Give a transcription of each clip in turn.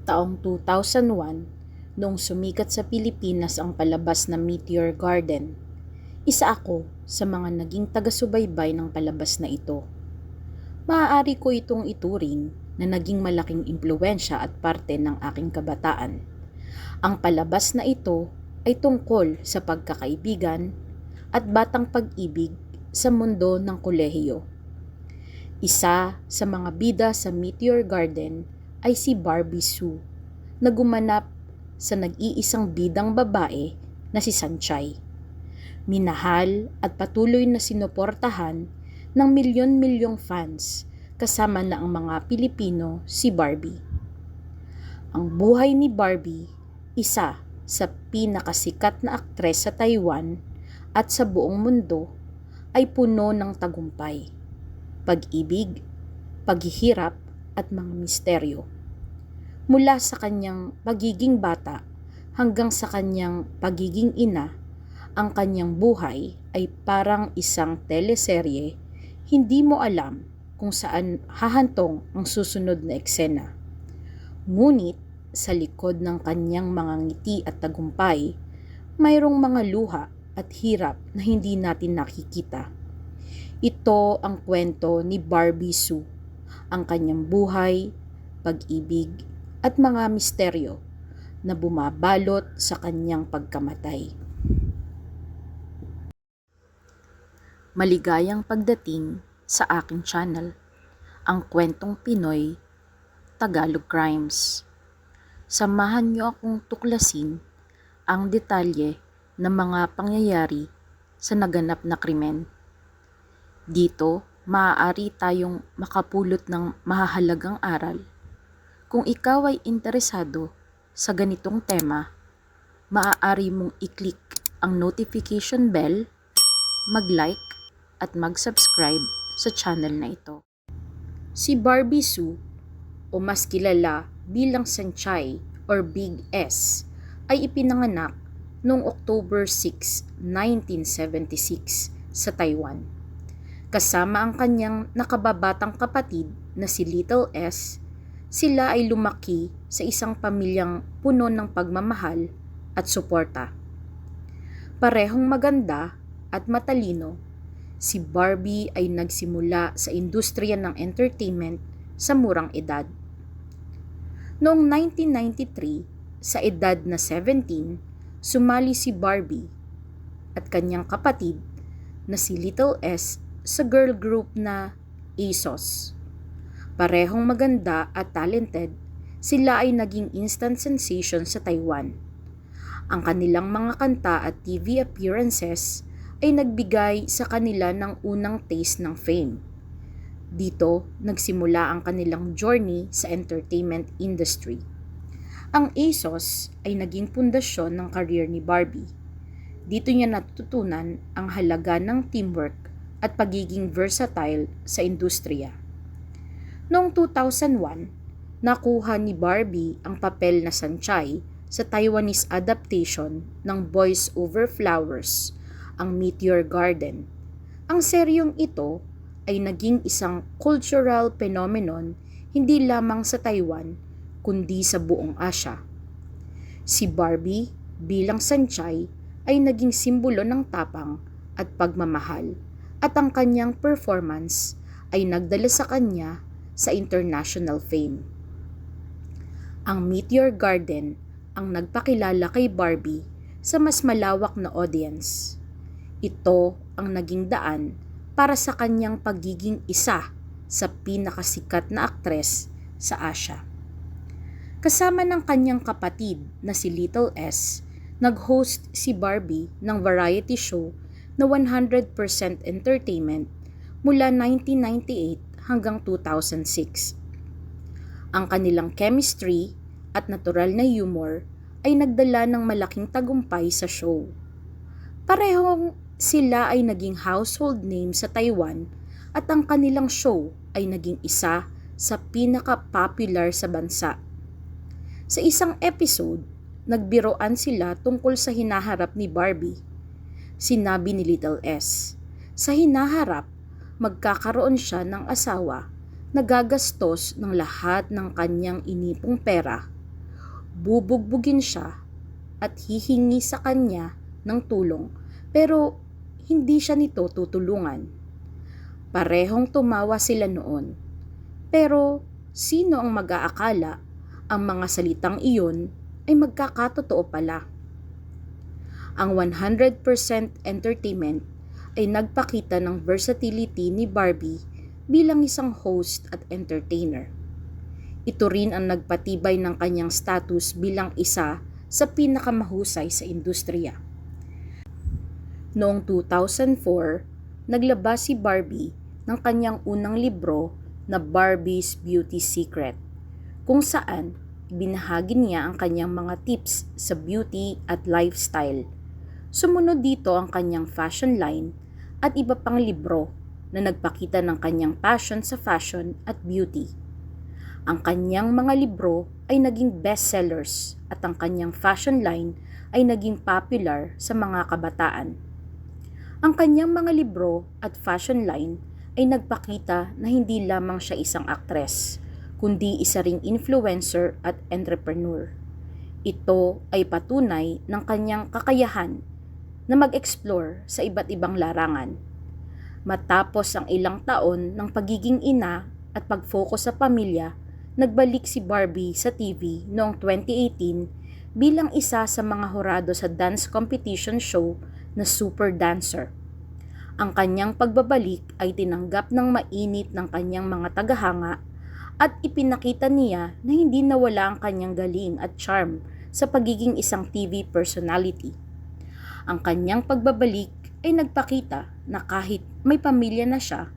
Taong 2001, noong sumikat sa Pilipinas ang palabas na Meteor Garden. Isa ako sa mga naging taga-subaybay ng palabas na ito. Maaari ko itong ituring na naging malaking impluwensya at parte ng aking kabataan. Ang palabas na ito ay tungkol sa pagkakaibigan at batang pag-ibig sa mundo ng kolehiyo. Isa sa mga bida sa Meteor Garden ay si Barbie Sue na gumanap sa nag-iisang bidang babae na si Sanchay. Minahal at patuloy na sinuportahan ng milyon-milyong fans kasama na ang mga Pilipino si Barbie. Ang buhay ni Barbie, isa sa pinakasikat na aktres sa Taiwan at sa buong mundo, ay puno ng tagumpay, pag-ibig, paghihirap at mga misteryo. Mula sa kanyang pagiging bata hanggang sa kanyang pagiging ina, ang kanyang buhay ay parang isang teleserye, hindi mo alam kung saan hahantong ang susunod na eksena. Ngunit sa likod ng kanyang mga ngiti at tagumpay, mayroong mga luha at hirap na hindi natin nakikita. Ito ang kwento ni Barbie Sue, ang kanyang buhay, pag-ibig, at mga misteryo na bumabalot sa kanyang pagkamatay. Maligayang pagdating sa aking channel, ang kwentong Pinoy, Tagalog Crimes. Samahan niyo akong tuklasin ang detalye ng mga pangyayari sa naganap na krimen. Dito, maaari tayong makapulot ng mahahalagang aral. Kung ikaw ay interesado sa ganitong tema, maaari mong i-click ang notification bell, mag-like at mag-subscribe sa channel na ito. Si Barbie Sue, o mas kilala bilang Sanchay or Big S, ay ipinanganak noong October 6, 1976 sa Taiwan. Kasama ang kanyang nakababatang kapatid na si Little S, sila ay lumaki sa isang pamilyang puno ng pagmamahal at suporta. Parehong maganda at matalino, si Barbie ay nagsimula sa industriya ng entertainment sa murang edad. Noong 1993, sa edad na 17, sumali si Barbie at kanyang kapatid na si Little S sa girl group na ASOS. Parehong maganda at talented, sila ay naging instant sensation sa Taiwan. Ang kanilang mga kanta at TV appearances ay nagbigay sa kanila ng unang taste ng fame. Dito, nagsimula ang kanilang journey sa entertainment industry. Ang ASOS ay naging pundasyon ng career ni Barbie. Dito niya natutunan ang halaga ng teamwork at pagiging versatile sa industriya. Noong 2001, nakuha ni Barbie ang papel na Sanchay sa Taiwanese adaptation ng Boys Over Flowers, ang Meteor Garden. Ang seryong ito ay naging isang cultural phenomenon hindi lamang sa Taiwan, kundi sa buong Asia. Si Barbie bilang Sanchay ay naging simbolo ng tapang at pagmamahal, at ang kanyang performance ay nagdala sa kanya sa international fame. Ang Meteor Garden ang nagpakilala kay Barbie sa mas malawak na audience. Ito ang naging daan para sa kanyang pagiging isa sa pinakasikat na aktres sa Asia. Kasama ng kanyang kapatid na si Little S, nag-host si Barbie ng variety show na 100% entertainment mula 1998 hanggang 2006. Ang kanilang chemistry at natural na humor ay nagdala ng malaking tagumpay sa show. Parehong sila ay naging household name sa Taiwan at ang kanilang show ay naging isa sa pinaka-popular sa bansa. Sa isang episode, nagbiroan sila tungkol sa hinaharap ni Barbie. Sinabi ni Little S, sa hinaharap, magkakaroon siya ng asawa na gagastos ng lahat ng kanyang inipong pera bubugbugin siya at hihingi sa kanya ng tulong pero hindi siya nito tutulungan. Parehong tumawa sila noon. Pero sino ang mag-aakala ang mga salitang iyon ay magkakatotoo pala? Ang 100% Entertainment ay nagpakita ng versatility ni Barbie bilang isang host at entertainer. Ito rin ang nagpatibay ng kanyang status bilang isa sa pinakamahusay sa industriya. Noong 2004, naglabas si Barbie ng kanyang unang libro na Barbie's Beauty Secret, kung saan ibinahagi niya ang kanyang mga tips sa beauty at lifestyle. Sumunod dito ang kanyang fashion line at iba pang libro na nagpakita ng kanyang passion sa fashion at beauty. Ang kanyang mga libro ay naging bestsellers at ang kanyang fashion line ay naging popular sa mga kabataan. Ang kanyang mga libro at fashion line ay nagpakita na hindi lamang siya isang aktres, kundi isa ring influencer at entrepreneur. Ito ay patunay ng kanyang kakayahan na mag-explore sa iba't ibang larangan. Matapos ang ilang taon ng pagiging ina at pag-focus sa pamilya, nagbalik si Barbie sa TV noong 2018 bilang isa sa mga hurado sa dance competition show na Super Dancer. Ang kanyang pagbabalik ay tinanggap ng mainit ng kanyang mga tagahanga at ipinakita niya na hindi nawala ang kanyang galing at charm sa pagiging isang TV personality. Ang kanyang pagbabalik ay nagpakita na kahit may pamilya na siya,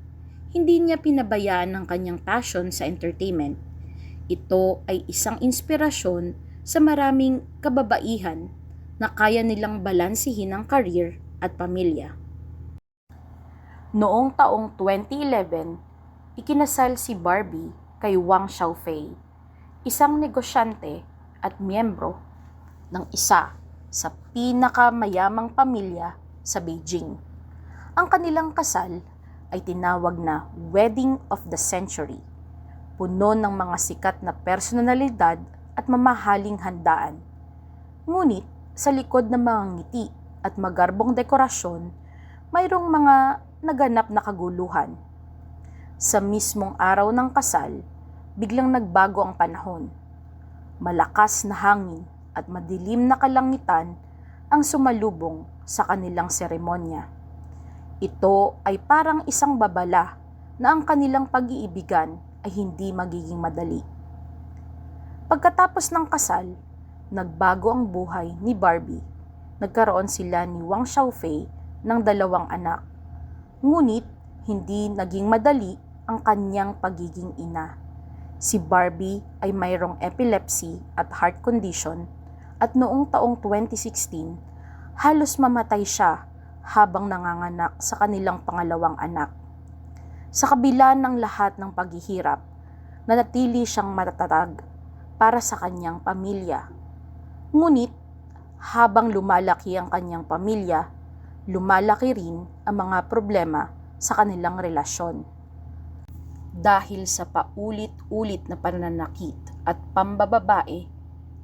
hindi niya pinabayaan ang kanyang passion sa entertainment. Ito ay isang inspirasyon sa maraming kababaihan na kaya nilang balansihin ang career at pamilya. Noong taong 2011, ikinasal si Barbie kay Wang Xiaofei, isang negosyante at miyembro ng isa sa pinakamayamang pamilya sa Beijing. Ang kanilang kasal ay tinawag na Wedding of the Century, puno ng mga sikat na personalidad at mamahaling handaan. Ngunit sa likod ng mga ngiti at magarbong dekorasyon, mayroong mga naganap na kaguluhan. Sa mismong araw ng kasal, biglang nagbago ang panahon. Malakas na hangin at madilim na kalangitan ang sumalubong sa kanilang seremonya. Ito ay parang isang babala na ang kanilang pag-iibigan ay hindi magiging madali. Pagkatapos ng kasal, nagbago ang buhay ni Barbie. Nagkaroon sila ni Wang Xiaofei ng 2 anak. Ngunit hindi naging madali ang kanyang pagiging ina. Si Barbie ay mayroong epilepsy at heart condition at noong taong 2016, halos mamatay siya habang nanganganak sa kanilang pangalawang anak. Sa kabila ng lahat ng paghihirap, nanatili siyang matatag para sa kanyang pamilya. Ngunit habang lumalaki ang kanyang pamilya, lumalaki rin ang mga problema sa kanilang relasyon. Dahil sa paulit-ulit na pananakit at pambababae,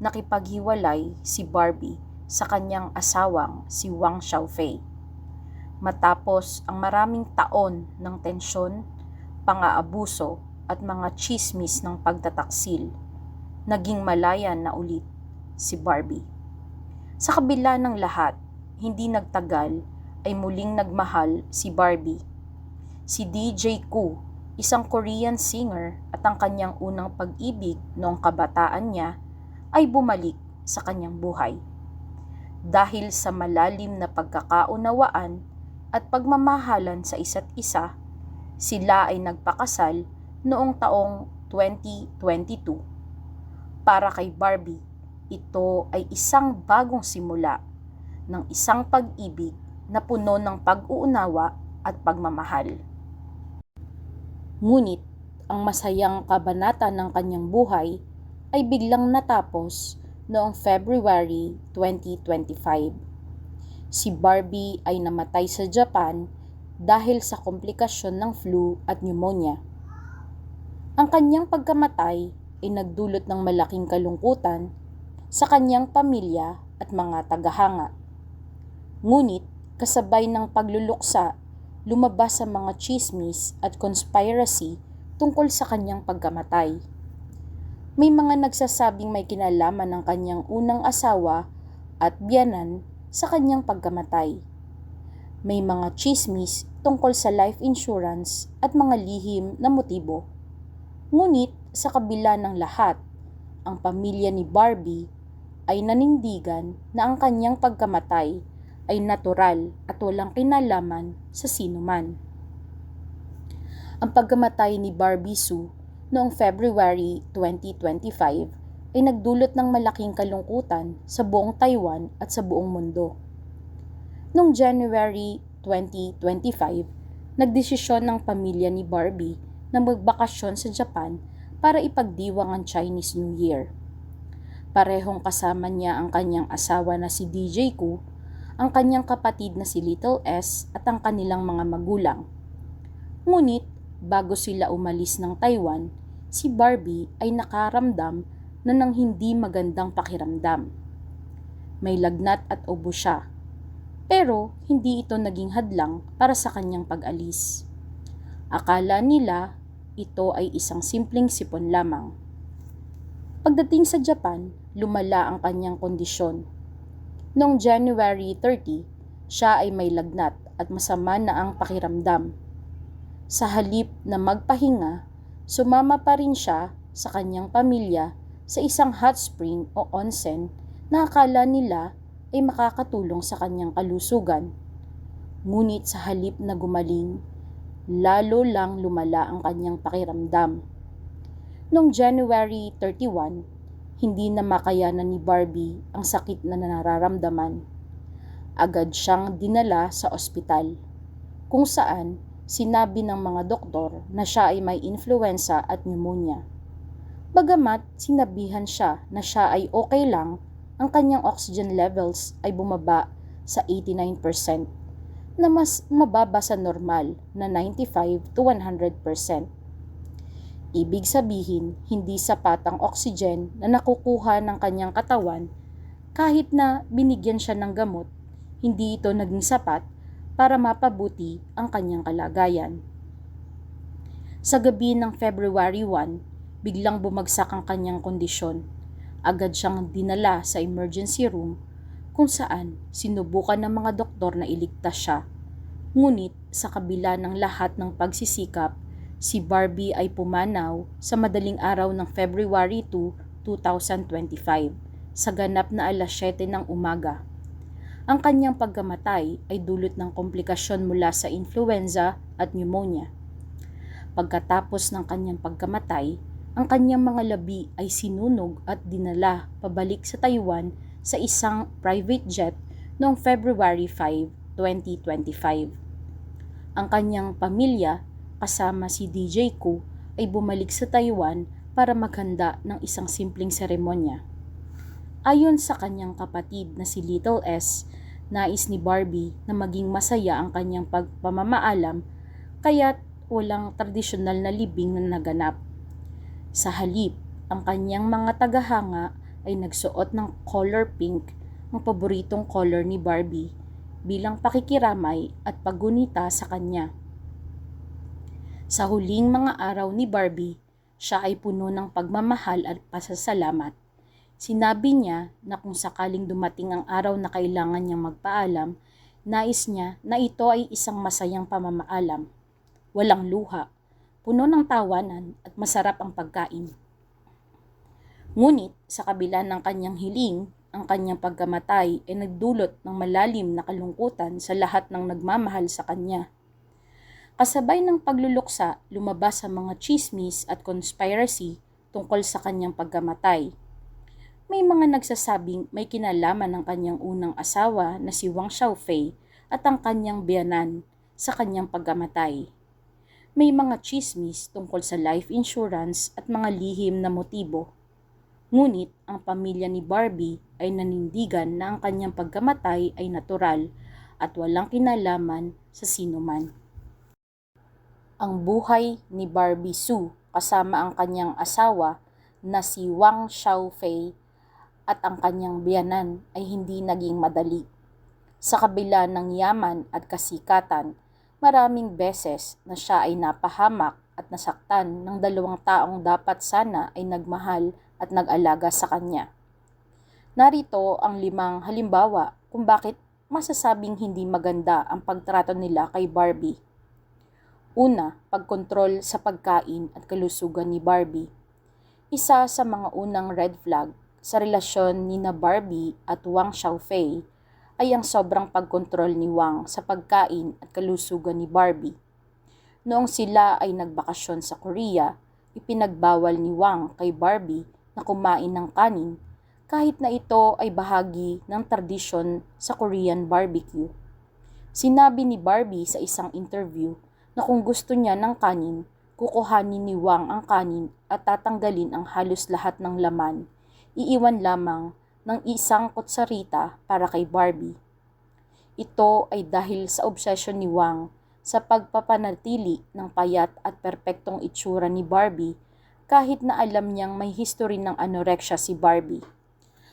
nakipaghiwalay si Barbie sa kanyang asawang si Wang Xiaofei. Matapos ang maraming taon ng tensyon, pang-aabuso at mga tsismis ng pagtataksil, naging malaya na ulit si Barbie. Sa kabila ng lahat, hindi nagtagal ay muling nagmahal si Barbie. Si DJ Koo, isang Korean singer at ang kanyang unang pag-ibig noong kabataan niya, ay bumalik sa kanyang buhay. Dahil sa malalim na pagkakaunawaan at pagmamahalan sa isa't isa, sila ay nagpakasal noong taong 2022. Para kay Barbie, ito ay isang bagong simula ng isang pag-ibig na puno ng pag-uunawa at pagmamahal. Ngunit ang masayang kabanata ng kanyang buhay ay biglang natapos noong February 2025. Si Barbie ay namatay sa Japan dahil sa komplikasyon ng flu at pneumonia. Ang kanyang pagkamatay ay nagdulot ng malaking kalungkutan sa kanyang pamilya at mga tagahanga. Ngunit kasabay ng pagluluksa, lumabas ang mga tsismis at conspiracy tungkol sa kanyang pagkamatay. May mga nagsasabing may kinalaman ng kanyang unang asawa at biyanan sa kanyang pagkamatay. May mga tsismis tungkol sa life insurance at mga lihim na motibo. Ngunit sa kabila ng lahat, ang pamilya ni Barbie ay nanindigan na ang kanyang pagkamatay ay natural at walang kinalaman sa sinuman. Ang pagkamatay ni Barbie Sue noong February 2025 ay nagdulot ng malaking kalungkutan sa buong Taiwan at sa buong mundo. Noong January 2025, nagdesisyon ng pamilya ni Barbie na magbakasyon sa Japan para ipagdiwang ang Chinese New Year. Parehong kasama niya ang kanyang asawa na si DJ Koo, ang kanyang kapatid na si Little S at ang kanilang mga magulang. Ngunit bago sila umalis ng Taiwan, si Barbie ay nakaramdam na ng hindi magandang pakiramdam. May lagnat at ubo siya, pero hindi ito naging hadlang para sa kanyang pag-alis. Akala nila ito ay isang simpleng sipon lamang. Pagdating sa Japan, lumala ang kanyang kondisyon. Noong January 30, siya ay may lagnat at masama na ang pakiramdam. Sa halip na magpahinga, sumama pa rin siya sa kanyang pamilya sa isang hot spring o onsen na akala nila ay makakatulong sa kanyang kalusugan. Ngunit sa halip na gumaling, lalo lang lumala ang kanyang pakiramdam. Noong January 31, hindi na makayanan ni Barbie ang sakit na nararamdaman. Agad siyang dinala sa ospital, kung saan sinabi ng mga doktor na siya ay may influenza at pneumonia. Bagamat sinabihan siya na siya ay okay lang, ang kanyang oxygen levels ay bumaba sa 89%, na mas mababa sa normal na 95 to 100%. Ibig sabihin, hindi sapat ang oxygen na nakukuha ng kanyang katawan. Kahit na binigyan siya ng gamot, hindi ito naging sapat para mapabuti ang kanyang kalagayan. Sa gabi ng February 1, biglang bumagsak ang kanyang kondisyon. Agad siyang dinala sa emergency room kung saan sinubukan ng mga doktor na iligtas siya. Ngunit sa kabila ng lahat ng pagsisikap, si Barbie ay pumanaw sa madaling araw ng February 2, 2025 sa ganap na alas 7 ng umaga. Ang kanyang pagkamatay ay dulot ng komplikasyon mula sa influenza at pneumonia. Pagkatapos ng kanyang pagkamatay, ang kanyang mga labi ay sinunog at dinala pabalik sa Taiwan sa isang private jet noong February 5, 2025. Ang kanyang pamilya kasama si DJ Koo ay bumalik sa Taiwan para maghanda ng isang simpleng seremonya. Ayon sa kanyang kapatid na si Little S, nais ni Barbie na maging masaya ang kanyang pagpamamaalam kaya't walang tradisyonal na libing na naganap. Sa halip, ang kanyang mga tagahanga ay nagsuot ng color pink, ang paboritong color ni Barbie, bilang pakikiramay at paggunita sa kanya. Sa huling mga araw ni Barbie, siya ay puno ng pagmamahal at pasasalamat. Sinabi niya na kung sakaling dumating ang araw na kailangan niyang magpaalam, nais niya na ito ay isang masayang pamamaalam. Walang luha, puno ng tawanan at masarap ang pagkain. Ngunit sa kabila ng kanyang hiling, ang kanyang pagkamatay ay nagdulot ng malalim na kalungkutan sa lahat ng nagmamahal sa kanya. Kasabay ng pagluluksa, lumabas ang mga chismis at conspiracy tungkol sa kanyang pagkamatay. May mga nagsasabing may kinalaman ng kanyang unang asawa na si Wang Xiaofei at ang kanyang biyanan sa kanyang pagkamatay. May mga chismis tungkol sa life insurance at mga lihim na motibo. Ngunit ang pamilya ni Barbie ay nanindigan na ang kanyang pagkamatay ay natural at walang kinalaman sa sinuman. Ang buhay ni Barbie Sue kasama ang kanyang asawa na si Wang Xiaofei at ang kanyang biyanan ay hindi naging madali. Sa kabila ng yaman at kasikatan, maraming beses na siya ay napahamak at nasaktan ng dalawang taong dapat sana ay nagmahal at nag-alaga sa kanya. Narito ang 5 halimbawa kung bakit masasabing hindi maganda ang pagtrato nila kay Barbie. Una, pagkontrol sa pagkain at kalusugan ni Barbie. Isa sa mga unang red flag sa relasyon ni na Barbie at Wang Xiaofei ay ang sobrang pagkontrol ni Wang sa pagkain at kalusugan ni Barbie. Noong sila ay nagbakasyon sa Korea, ipinagbawal ni Wang kay Barbie na kumain ng kanin kahit na ito ay bahagi ng tradisyon sa Korean barbecue. Sinabi ni Barbie sa isang interview na kung gusto niya ng kanin, kukuhanin ni Wang ang kanin at tatanggalin ang halos lahat ng laman. Iiwan lamang ng isang kutsarita para kay Barbie. Ito ay dahil sa obsession ni Wang sa pagpapanatili ng payat at perpektong itsura ni Barbie kahit na alam niyang may history ng anorexia si Barbie.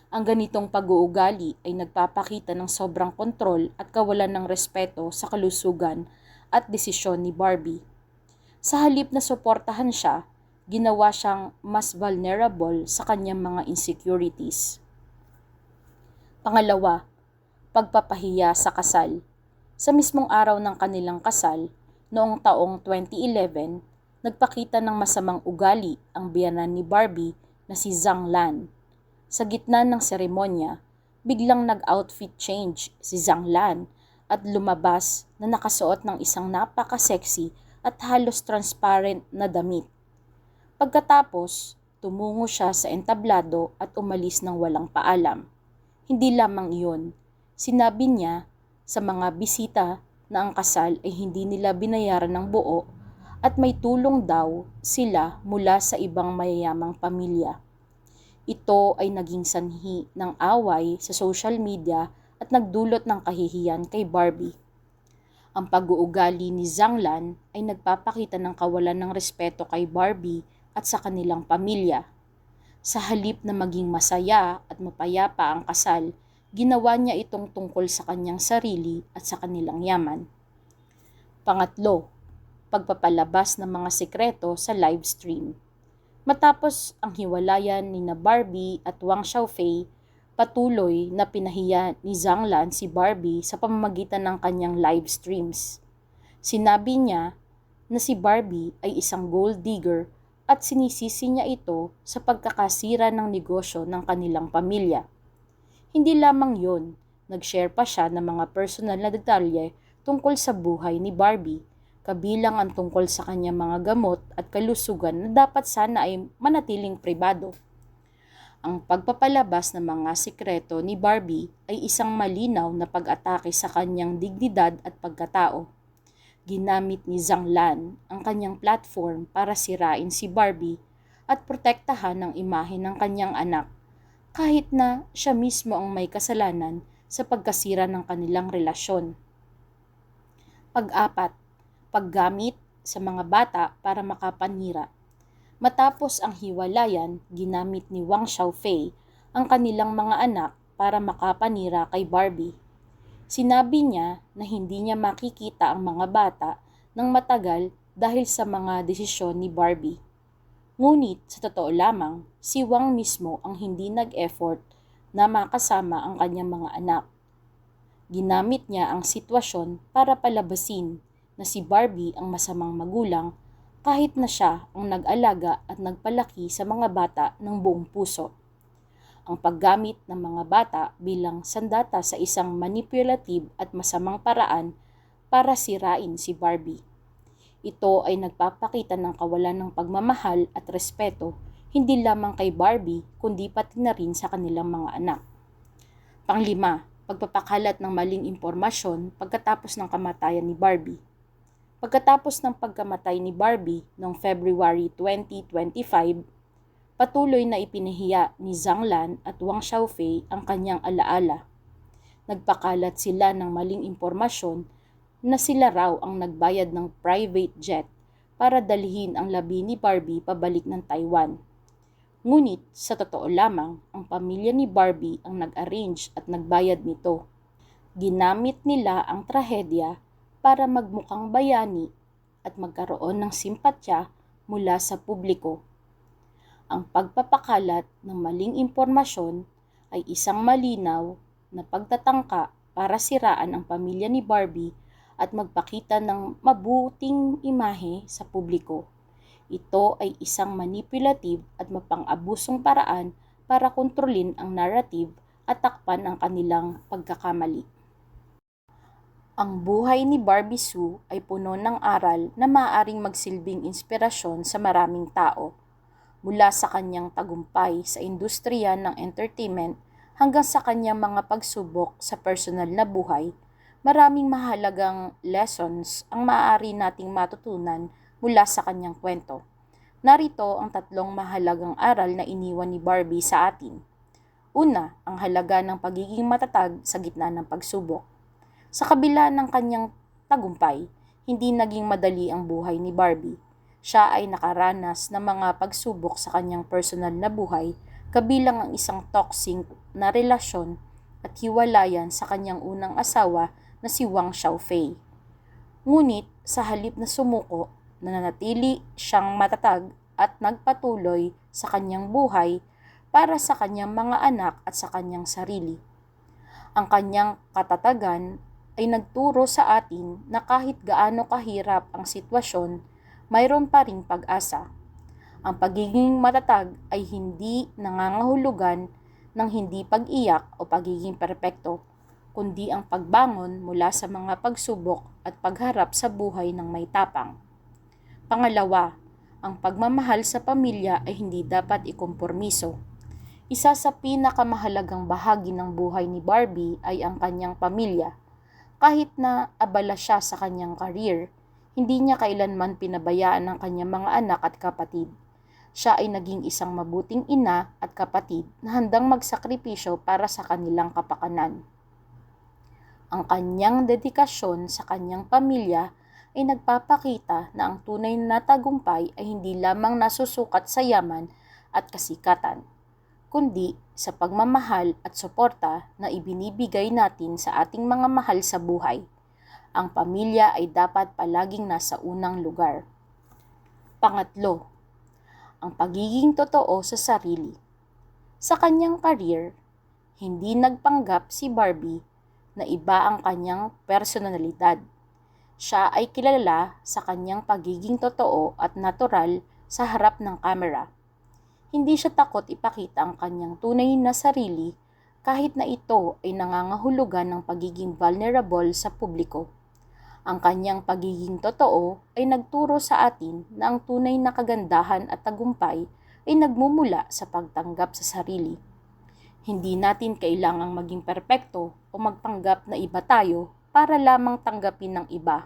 Ang ganitong pag-uugali ay nagpapakita ng sobrang kontrol at kawalan ng respeto sa kalusugan at desisyon ni Barbie. Sa halip na suportahan siya, ginawa siyang mas vulnerable sa kanyang mga insecurities. Pangalawa, pagpapahiya sa kasal. Sa mismong araw ng kanilang kasal, noong taong 2011, nagpakita ng masamang ugali ang biyanan ni Barbie na si Zhang Lan. Sa gitna ng seremonya, biglang nag-outfit change si Zhang Lan at lumabas na nakasuot ng isang napaka-sexy at halos transparent na damit. Pagkatapos, tumungo siya sa entablado at umalis ng walang paalam. Hindi lamang iyon, sinabi niya sa mga bisita na ang kasal ay hindi nila binayaran ng buo at may tulong daw sila mula sa ibang mayayamang pamilya. Ito ay naging sanhi ng away sa social media at nagdulot ng kahihiyan kay Barbie. Ang pag-uugali ni Zhang Lan ay nagpapakita ng kawalan ng respeto kay Barbie at sa kanilang pamilya. Sa halip na maging masaya at mapayapa ang kasal, ginawa niya itong tungkol sa kanyang sarili at sa kanilang yaman. Pangatlo, pagpapalabas ng mga sikreto sa live stream. Matapos ang hiwalayan ni na Barbie at Wang Xiaofei, patuloy na pinahiya ni Zhang Lan si Barbie sa pamamagitan ng kanyang live streams. Sinabi niya na si Barbie ay isang gold digger at sinisisi niya ito sa pagkakasira ng negosyo ng kanilang pamilya. Hindi lamang yun, nag-share pa siya ng mga personal na detalye tungkol sa buhay ni Barbie, kabilang ang tungkol sa kanyang mga gamot at kalusugan na dapat sana ay manatiling pribado. Ang pagpapalabas ng mga sikreto ni Barbie ay isang malinaw na pag-atake sa kanyang dignidad at pagkatao. Ginamit ni Zhang Lan ang kanyang platform para sirain si Barbie at protektahan ang imahe ng kanyang anak, kahit na siya mismo ang may kasalanan sa pagkasira ng kanilang relasyon. Pag-apat, paggamit sa mga bata para makapanira. Matapos ang hiwalayan, ginamit ni Wang Xiaofei ang kanilang mga anak para makapanira kay Barbie. Sinabi niya na hindi niya makikita ang mga bata ng matagal dahil sa mga desisyon ni Barbie. Ngunit sa totoo lamang, si Wang mismo ang hindi nag-effort na makasama ang kanyang mga anak. Ginamit niya ang sitwasyon para palabasin na si Barbie ang masamang magulang kahit na siya ang nag-alaga at nagpalaki sa mga bata ng buong puso. Ang paggamit ng mga bata bilang sandata sa isang manipulative at masamang paraan para sirain si Barbie. Ito ay nagpapakita ng kawalan ng pagmamahal at respeto hindi lamang kay Barbie kundi pati na rin sa kanilang mga anak. Panglima, pagpapakalat ng maling impormasyon pagkatapos ng kamatayan ni Barbie. Pagkatapos ng pagkamatay ni Barbie noong February 2025, patuloy na ipinahiya ni Zhang Lan at Wang Xiaofei ang kanyang alaala. Nagpakalat sila ng maling impormasyon na sila raw ang nagbayad ng private jet para dalhin ang labi ni Barbie pabalik ng Taiwan. Ngunit sa totoo lamang, ang pamilya ni Barbie ang nag-arrange at nagbayad nito. Ginamit nila ang trahedya para magmukhang bayani at magkaroon ng simpatya mula sa publiko. Ang pagpapakalat ng maling impormasyon ay isang malinaw na pagtatangka para siraan ang pamilya ni Barbie at magpakita ng mabuting imahe sa publiko. Ito ay isang manipulative at mapang-abusong paraan para kontrolin ang narrative at takpan ang kanilang pagkakamali. Ang buhay ni Barbie Sue ay puno ng aral na maaaring magsilbing inspirasyon sa maraming tao. Mula sa kanyang tagumpay sa industriya ng entertainment hanggang sa kanyang mga pagsubok sa personal na buhay, maraming mahalagang lessons ang maaari nating matutunan mula sa kanyang kwento. Narito ang 3 mahalagang aral na iniwan ni Barbie sa atin. Una, ang halaga ng pagiging matatag sa gitna ng pagsubok. Sa kabila ng kanyang tagumpay, hindi naging madali ang buhay ni Barbie. Siya ay nakaranas ng mga pagsubok sa kanyang personal na buhay, kabilang ang isang toxic na relasyon at hiwalayan sa kanyang unang asawa na si Wang Xiaofei. Ngunit sa halip na sumuko, nananatili siyang matatag at nagpatuloy sa kanyang buhay para sa kanyang mga anak at sa kanyang sarili. Ang kanyang katatagan ay nagturo sa atin na kahit gaano kahirap ang sitwasyon, mayroon pa ring pag-asa. Ang pagiging matatag ay hindi nangangahulugan ng hindi pag-iyak o pagiging perpekto, kundi ang pagbangon mula sa mga pagsubok at pagharap sa buhay ng may tapang. Pangalawa, ang pagmamahal sa pamilya ay hindi dapat ikompormiso. Isa sa pinakamahalagang bahagi ng buhay ni Barbie ay ang kanyang pamilya. Kahit na abala siya sa kanyang career, hindi niya kailanman pinabayaan ang kanyang mga anak at kapatid. Siya ay naging isang mabuting ina at kapatid na handang magsakripisyo para sa kanilang kapakanan. Ang kanyang dedikasyon sa kanyang pamilya ay nagpapakita na ang tunay na tagumpay ay hindi lamang nasusukat sa yaman at kasikatan, kundi sa pagmamahal at suporta na ibinibigay natin sa ating mga mahal sa buhay. Ang pamilya ay dapat palaging nasa unang lugar. Pangatlo, ang pagiging totoo sa sarili. Sa kanyang career, hindi nagpanggap si Barbie na iba ang kanyang personalidad. Siya ay kilala sa kanyang pagiging totoo at natural sa harap ng kamera. Hindi siya takot ipakita ang kanyang tunay na sarili kahit na ito ay nangangahulugan ng pagiging vulnerable sa publiko. Ang kanyang pagiging totoo ay nagturo sa atin na ang tunay na kagandahan at tagumpay ay nagmumula sa pagtanggap sa sarili. Hindi natin kailangang maging perpekto o magpanggap na iba tayo para lamang tanggapin ng iba.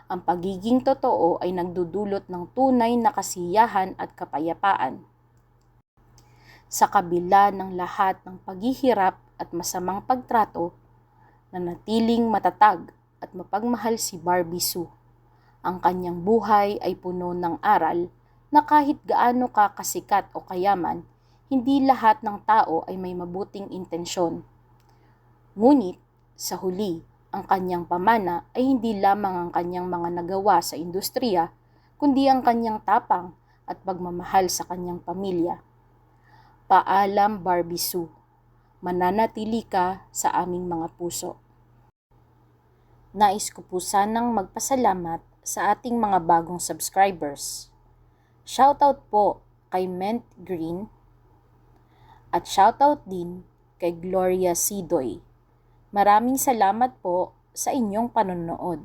Ang pagiging totoo ay nagdudulot ng tunay na kasiyahan at kapayapaan. Sa kabila ng lahat ng paghihirap at masamang pagtrato, nanatiling matatag at mapagmahal si Barbie Sue. Ang kanyang buhay ay puno ng aral na kahit gaano ka kasikat o kayaman, hindi lahat ng tao ay may mabuting intensyon. Ngunit, sa huli, ang kanyang pamana ay hindi lamang ang kanyang mga nagawa sa industriya, kundi ang kanyang tapang at pagmamahal sa kanyang pamilya. Paalam, Barbie Sue. Mananatili ka sa aming mga puso. Nais ko po sanang magpasalamat sa ating mga bagong subscribers. Shoutout po kay Ment Green at shoutout din kay Gloria Sidoy. Maraming salamat po sa inyong panonood.